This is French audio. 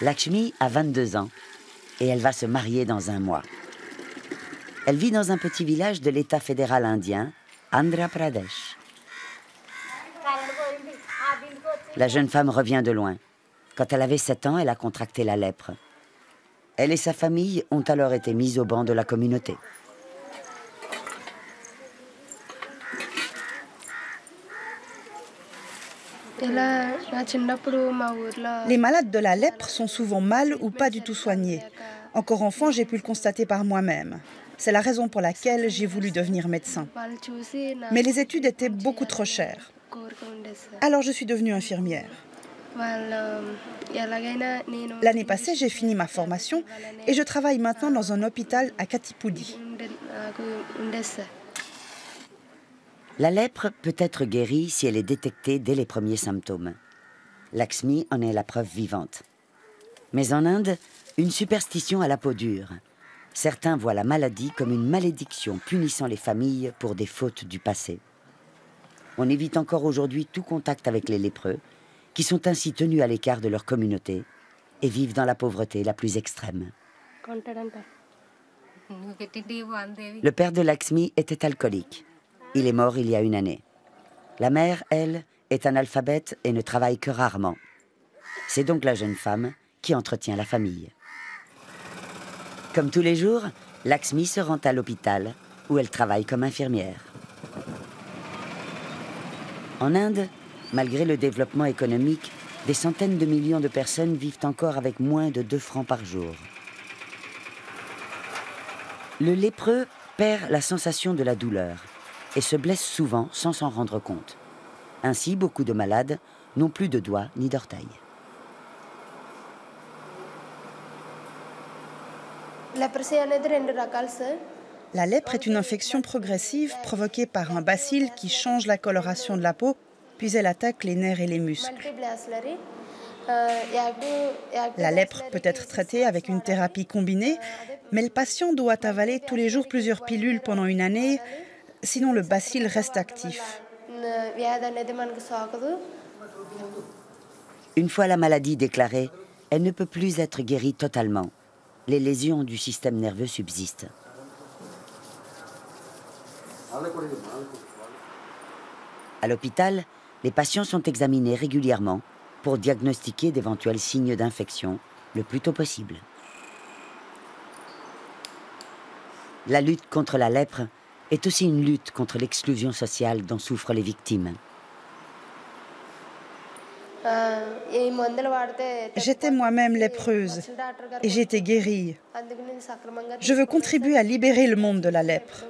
Lakshmi a 22 ans et elle va se marier dans un mois. Elle vit dans un petit village de l'État fédéral indien, Andhra Pradesh. La jeune femme revient de loin. Quand elle avait 7 ans, elle a contracté la lèpre. Elle et sa famille ont alors été mises au banc de la communauté. Les malades de la lèpre sont souvent mal ou pas du tout soignés. Encore enfant, j'ai pu le constater par moi-même. C'est la raison pour laquelle j'ai voulu devenir médecin. Mais les études étaient beaucoup trop chères. Alors je suis devenue infirmière. L'année passée, j'ai fini ma formation et je travaille maintenant dans un hôpital à Katipudi. La lèpre peut être guérie si elle est détectée dès les premiers symptômes. Lakshmi en est la preuve vivante. Mais en Inde, une superstition à la peau dure. Certains voient la maladie comme une malédiction punissant les familles pour des fautes du passé. On évite encore aujourd'hui tout contact avec les lépreux, qui sont ainsi tenus à l'écart de leur communauté et vivent dans la pauvreté la plus extrême. Le père de Lakshmi était alcoolique. Il est mort il y a une année. La mère, elle, est analphabète et ne travaille que rarement. C'est donc la jeune femme qui entretient la famille. Comme tous les jours, Lakshmi se rend à l'hôpital où elle travaille comme infirmière. En Inde, malgré le développement économique, des centaines de millions de personnes vivent encore avec moins de 2 francs par jour. Le lépreux perd la sensation de la douleur et se blesse souvent sans s'en rendre compte. Ainsi, beaucoup de malades n'ont plus de doigts ni d'orteils. La lèpre est une infection progressive provoquée par un bacille qui change la coloration de la peau, puis elle attaque les nerfs et les muscles. La lèpre peut être traitée avec une thérapie combinée, mais le patient doit avaler tous les jours plusieurs pilules pendant une année, sinon le bacille reste actif. Une fois la maladie déclarée, elle ne peut plus être guérie totalement. Les lésions du système nerveux subsistent. À l'hôpital, les patients sont examinés régulièrement pour diagnostiquer d'éventuels signes d'infection le plus tôt possible. La lutte contre la lèpre est aussi une lutte contre l'exclusion sociale dont souffrent les victimes. J'étais moi-même lépreuse et j'ai été guérie. Je veux contribuer à libérer le monde de la lèpre.